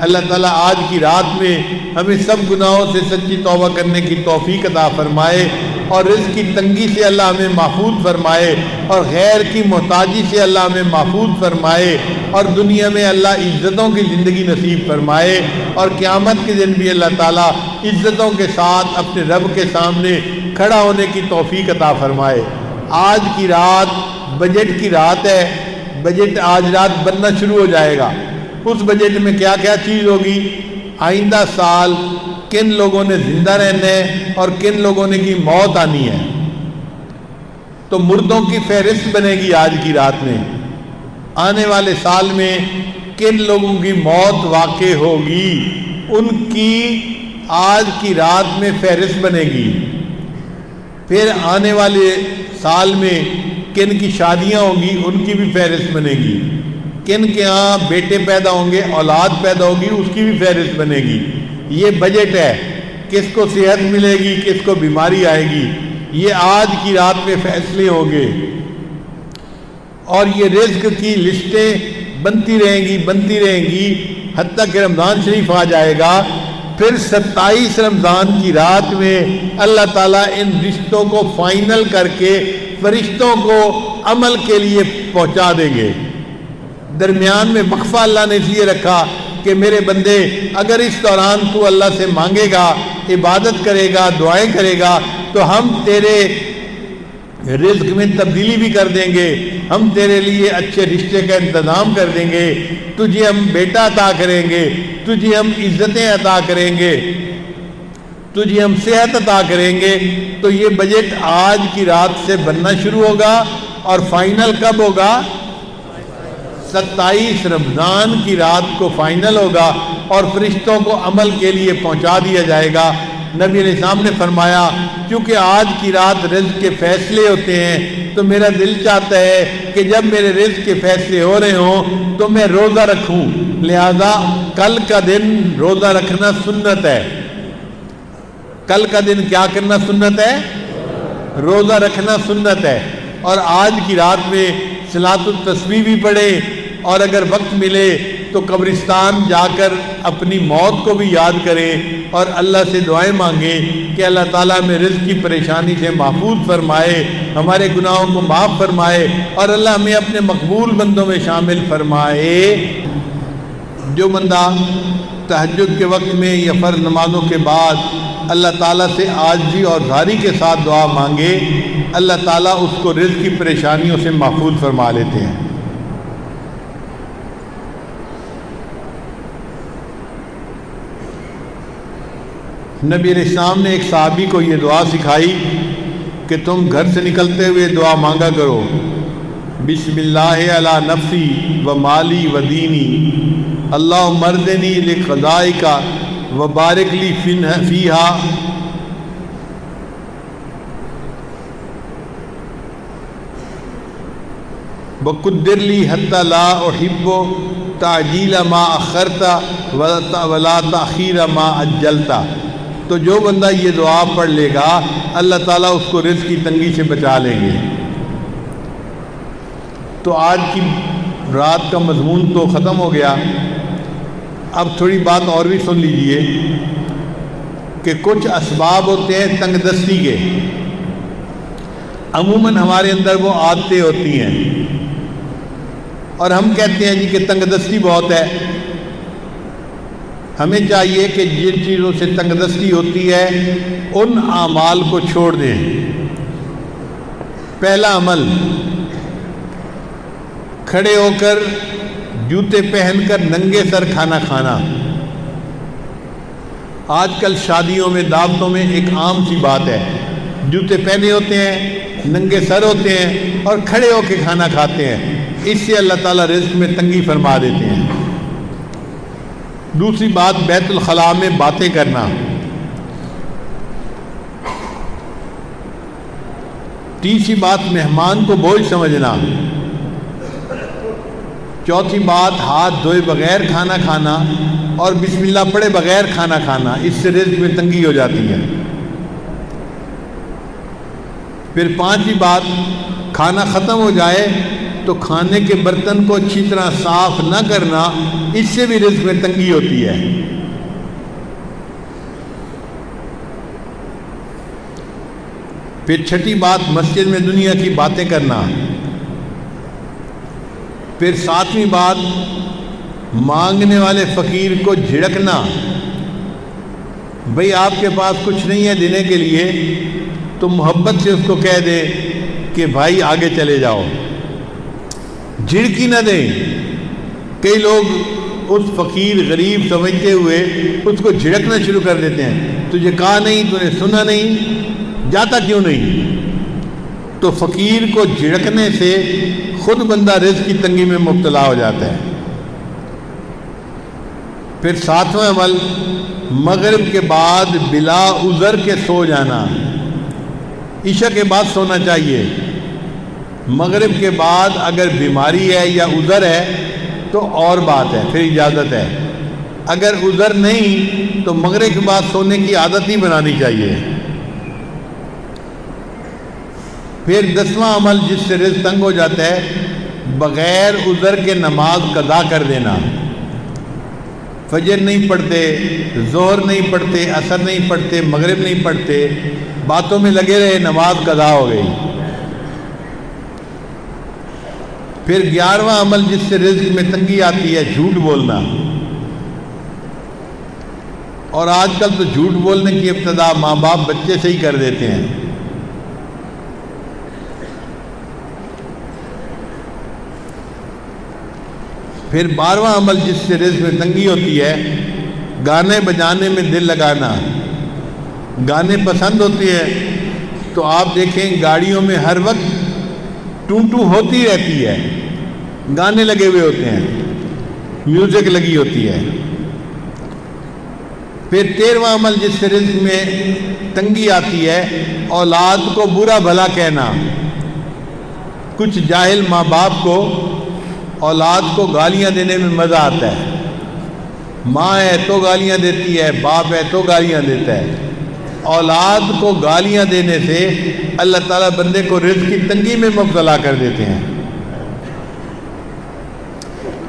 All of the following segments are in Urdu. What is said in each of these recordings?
اللہ تعالیٰ آج کی رات میں ہمیں سب گناہوں سے سچی توبہ کرنے کی توفیق عطا فرمائے، اور رزق کی تنگی سے اللہ ہمیں محفوظ فرمائے، اور غیر کی محتاجی سے اللہ ہمیں محفوظ فرمائے، اور دنیا میں اللہ عزتوں کی زندگی نصیب فرمائے، اور قیامت کے دن بھی اللہ تعالیٰ عزتوں کے ساتھ اپنے رب کے سامنے کھڑا ہونے کی توفیق عطا فرمائے۔ آج کی رات بجٹ کی رات ہے، بجٹ آج رات بننا شروع ہو جائے گا۔ اس بجٹ میں کیا کیا چیز ہوگی، آئندہ سال کن لوگوں نے زندہ رہنا ہے اور کن لوگوں نے کی موت آنی ہے، تو مردوں کی فہرست بنے گی آج کی رات میں۔ آنے والے سال میں کن لوگوں کی موت واقع ہوگی، ان کی آج کی رات میں فہرست بنے گی۔ پھر آنے والے سال میں کن کی شادیاں ہوں گی، ان کی بھی فہرست بنے گی۔ کن کے ہاں بیٹے پیدا ہوں گے، اولاد پیدا ہوگی، اس کی بھی فہرست بنے گی۔ یہ بجٹ ہے، کس کو صحت ملے گی، کس کو بیماری آئے گی، یہ آج کی رات میں فیصلے ہوں گے۔ اور یہ رزق کی لسٹیں بنتی رہیں گی حتیٰ کہ رمضان شریف آ جائے گا۔ پھر 27 رمضان کی رات میں اللہ تعالیٰ ان رشتوں کو فائنل کر کے فرشتوں کو عمل کے لیے پہنچا دیں گے۔ درمیان میں وقفہ اللہ نے اس لیے رکھا کہ میرے بندے اگر اس دوران تو اللہ سے مانگے گا، عبادت کرے گا، دعائیں کرے گا، تو ہم تیرے رزق میں تبدیلی بھی کر دیں گے، ہم تیرے لیے اچھے رشتے کا انتظام کر دیں گے، تجھے ہم بیٹا عطا کریں گے، تجھے ہم عزتیں عطا کریں گے، تجھے ہم صحت عطا کریں گے۔ تو یہ بجٹ آج کی رات سے بننا شروع ہوگا، اور فائنل کب ہوگا؟ 27 رمضان کی رات کو فائنل ہوگا، اور فرشتوں کو عمل کے لیے پہنچا دیا جائے گا۔ نبی علیہ السلام نے فرمایا کیونکہ آج کی رات رزق کے فیصلے ہوتے ہیں، تو میرا دل چاہتا ہے کہ جب میرے رزق کے فیصلے ہو رہے ہوں تو میں روزہ رکھوں، لہذا کل کا دن روزہ رکھنا سنت ہے۔ کل کا دن کیا کرنا سنت ہے؟ روزہ رکھنا سنت ہے۔ اور آج کی رات میں صلاۃ التسبیح بھی پڑھے، اور اگر وقت ملے تو قبرستان جا کر اپنی موت کو بھی یاد کریں، اور اللہ سے دعائیں مانگیں کہ اللہ تعالیٰ ہمیں رزق کی پریشانی سے محفوظ فرمائے، ہمارے گناہوں کو معاف فرمائے، اور اللہ ہمیں اپنے مقبول بندوں میں شامل فرمائے۔ جو بندہ تہجد کے وقت میں یا فرض نمازوں کے بعد اللہ تعالیٰ سے عاجزی اور زاری کے ساتھ دعا مانگے، اللہ تعالیٰ اس کو رزق کی پریشانیوں سے محفوظ فرما لیتے ہیں۔ نبی علیہ السلام نے ایک صحابی کو یہ دعا سکھائی کہ تم گھر سے نکلتے ہوئے دعا مانگا کرو، بسم اللہ علی نفسی و مالی و دینی، اللہ مردنی لقضائک و بارک لی فیہا، وقدر لی حتی لا احب تعجیل ما اخرت ولا تاخیر ما عجلت۔ تو جو بندہ یہ دعا پڑھ لے گا اللہ تعالیٰ اس کو رزق کی تنگی سے بچا لیں گے۔ تو آج کی رات کا مضمون تو ختم ہو گیا، اب تھوڑی بات اور بھی سن لیجئے کہ کچھ اسباب ہوتے ہیں تنگ دستی کے، عموماً ہمارے اندر وہ عادتیں ہوتی ہیں، اور ہم کہتے ہیں جی کہ تنگ دستی بہت ہے۔ ہمیں چاہیے کہ جن چیزوں سے تنگ دستی ہوتی ہے ان اعمال کو چھوڑ دیں۔ پہلا عمل، کھڑے ہو کر جوتے پہن کر ننگے سر کھانا کھانا۔ آج کل شادیوں میں، دعوتوں میں ایک عام سی بات ہے، جوتے پہنے ہوتے ہیں، ننگے سر ہوتے ہیں اور کھڑے ہو کے کھانا کھاتے ہیں۔ اس سے اللہ تعالیٰ رزق میں تنگی فرما دیتے ہیں۔ دوسری بات، بیت الخلاء میں باتیں کرنا۔ تیسری بات، مہمان کو بوجھ سمجھنا۔ چوتھی بات، ہاتھ دھوئے بغیر کھانا کھانا اور بسم اللہ پڑھے بغیر کھانا کھانا، اس سے رزق میں تنگی ہو جاتی ہے۔ پھر پانچویں بات، کھانا ختم ہو جائے تو کھانے کے برتن کو اچھی طرح صاف نہ کرنا، اس سے بھی رزق میں تنگی ہوتی ہے۔ پھر چھٹی بات مسجد میں دنیا کی باتیں کرنا۔ پھر ساتویں بات مانگنے والے فقیر کو جھڑکنا۔ بھئی آپ کے پاس کچھ نہیں ہے دینے کے لیے تو محبت سے اس کو کہہ دے کہ بھائی آگے چلے جاؤ، جھڑکی نہ دیں۔ کئی لوگ اس فقیر غریب سمجھتے ہوئے اس کو جھڑکنا شروع کر دیتے ہیں، تجھے کہا نہیں، تو نے سنا نہیں، جاتا کیوں نہیں؟ تو فقیر کو جھڑکنے سے خود بندہ رزق کی تنگی میں مبتلا ہو جاتا ہے۔ پھر ساتواں عمل مغرب کے بعد بلا عذر کے سو جانا۔ عشاء کے بعد سونا چاہیے، مغرب کے بعد اگر بیماری ہے یا عذر ہے تو اور بات ہے، پھر اجازت ہے۔ اگر عذر نہیں تو مغرب کے بعد سونے کی عادت ہی بنانی چاہیے۔ پھر 10واں عمل جس سے رزق تنگ ہو جاتا ہے، بغیر عذر کے نماز قضا کر دینا۔ فجر نہیں پڑھتے، ظہر نہیں پڑھتے، عصر نہیں پڑھتے، مغرب نہیں پڑھتے، باتوں میں لگے رہے، نماز قضا ہو گئی۔ پھر 11واں عمل جس سے رزق میں تنگی آتی ہے، جھوٹ بولنا۔ اور آج کل تو جھوٹ بولنے کی ابتدا ماں باپ بچے سے ہی کر دیتے ہیں۔ پھر 12واں عمل جس سے رزق میں تنگی ہوتی ہے، گانے بجانے میں دل لگانا۔ گانے پسند ہوتے ہیں تو آپ دیکھیں گاڑیوں میں ہر وقت ٹو ٹو ہوتی رہتی ہے، گانے لگے ہوئے ہوتے ہیں، میوزک لگی ہوتی ہے۔ پھر 13واں عمل جس سے رزق میں تنگی آتی ہے، اولاد کو برا بھلا کہنا۔ کچھ جاہل ماں باپ کو اولاد کو گالیاں دینے میں مزہ آتا ہے، ماں ہے تو گالیاں دیتی ہے، باپ ہے تو گالیاں دیتا ہے۔ اولاد کو گالیاں دینے سے اللہ تعالیٰ بندے کو رزق کی تنگی میں مبتلا کر دیتے ہیں۔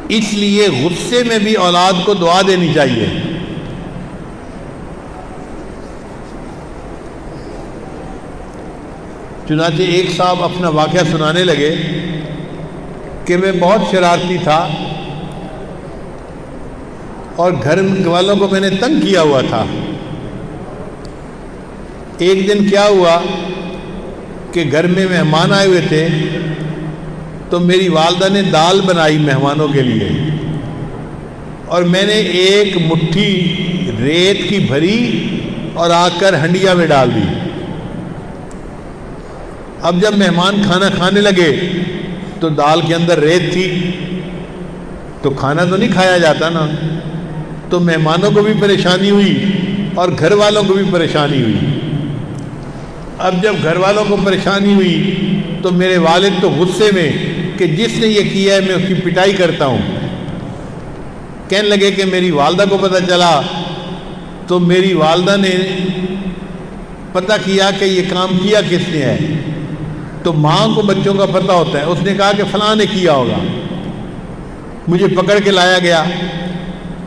اس لیے غصے میں بھی اولاد کو دعا دینی چاہیے۔ چنانچہ ایک صاحب اپنا واقعہ سنانے لگے کہ میں بہت شرارتی تھا اور گھر والوں کو میں نے تنگ کیا ہوا تھا۔ ایک دن کیا ہوا کہ گھر میں مہمان آئے ہوئے تھے تو میری والدہ نے دال بنائی مہمانوں کے لیے، اور میں نے ایک مٹھی ریت کی بھری اور آ کر ہنڈیا میں ڈال دی۔ اب جب مہمان کھانا کھانے لگے تو دال کے اندر ریت تھی، تو کھانا تو نہیں کھایا جاتا نا، تو مہمانوں کو بھی پریشانی ہوئی اور گھر والوں کو بھی پریشانی ہوئی۔ اب جب گھر والوں کو پریشانی ہوئی تو میرے والد تو غصے میں کہ جس نے یہ کیا ہے میں اس کی پٹائی کرتا ہوں۔ کہنے لگے کہ میری والدہ کو پتہ چلا تو میری والدہ نے پتہ کیا کہ یہ کام کیا کس نے ہے، تو ماں کو بچوں کا پتہ ہوتا ہے، اس نے کہا کہ فلاں نے کیا ہوگا۔ مجھے پکڑ کے لایا گیا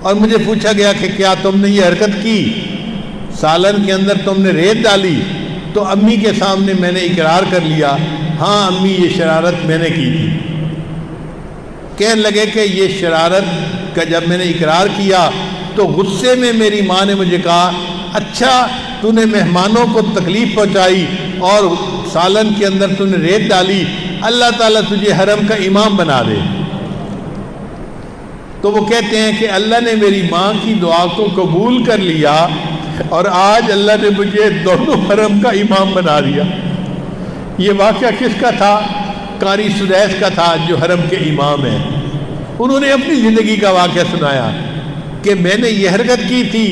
اور مجھے پوچھا گیا کہ کیا تم نے یہ حرکت کی، سالن کے اندر تم نے ریت ڈالی؟ تو امی کے سامنے میں نے اقرار کر لیا، ہاں امی یہ شرارت میں نے کی تھی۔ کہنے لگے کہ یہ شرارت کا جب میں نے اقرار کیا تو غصے میں میری ماں نے مجھے کہا، اچھا تو نے مہمانوں کو تکلیف پہنچائی اور سالن کے اندر تو نے ریت ڈالی، اللہ تعالیٰ تجھے حرم کا امام بنا دے۔ تو وہ کہتے ہیں کہ اللہ نے میری ماں کی دعا کو قبول کر لیا اور آج اللہ نے مجھے دونوں حرم کا امام بنا دیا۔ یہ واقعہ کس کا تھا؟ قاری سدیس کا تھا جو حرم کے امام ہیں۔ انہوں نے اپنی زندگی کا واقعہ سنایا کہ میں نے یہ حرکت کی تھی،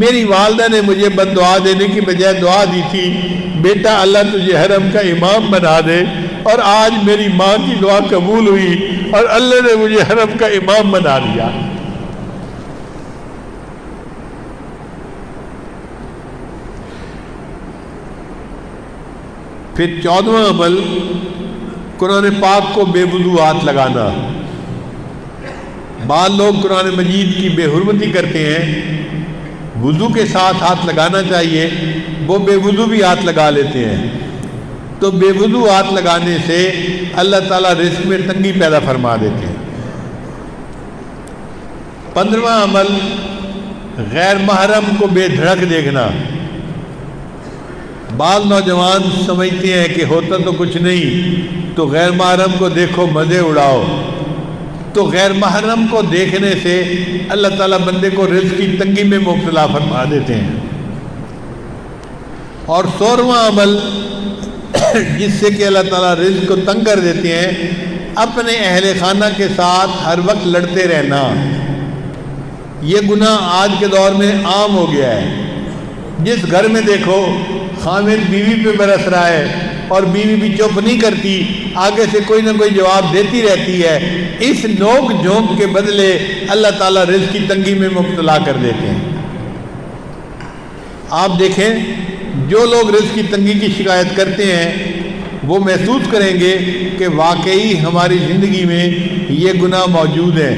میری والدہ نے مجھے بد دعا دینے کی بجائے دعا دی تھی، بیٹا اللہ تجھے حرم کا امام بنا دے، اور آج میری ماں کی دعا قبول ہوئی اور اللہ نے مجھے حرم کا امام بنا دیا۔ پھر 14واں عمل قرآن پاک کو بے وضو ہاتھ لگانا. بعض لوگ قرآن مجید کی بے حرمتی کرتے ہیں، وضو کے ساتھ ہاتھ لگانا چاہیے، وہ بے وضو بھی ہاتھ لگا لیتے ہیں. تو بے وضو ہاتھ لگانے سے اللہ تعالیٰ رزق میں تنگی پیدا فرما دیتے ہیں. 15واں عمل غیر محرم کو بے دھڑک دیکھنا. بعض نوجوان سمجھتے ہیں کہ ہوتا تو کچھ نہیں، تو غیر محرم کو دیکھو مزے اڑاؤ. تو غیر محرم کو دیکھنے سے اللہ تعالیٰ بندے کو رزق کی تنگی میں مبتلا فرما دیتے ہیں. اور 16واں عمل جس سے کہ اللہ تعالیٰ رزق کو تنگ کر دیتے ہیں، اپنے اہل خانہ کے ساتھ ہر وقت لڑتے رہنا. یہ گناہ آج کے دور میں عام ہو گیا ہے. جس گھر میں دیکھو خاوند بیوی پہ برس رہا ہے اور بیوی بھی چپ نہیں کرتی، آگے سے کوئی نہ کوئی جواب دیتی رہتی ہے. اس نوک جھونک کے بدلے اللہ تعالیٰ رزق کی تنگی میں مبتلا کر دیتے ہیں. آپ دیکھیں جو لوگ رزق کی تنگی کی شکایت کرتے ہیں وہ محسوس کریں گے کہ واقعی ہماری زندگی میں یہ گناہ موجود ہے.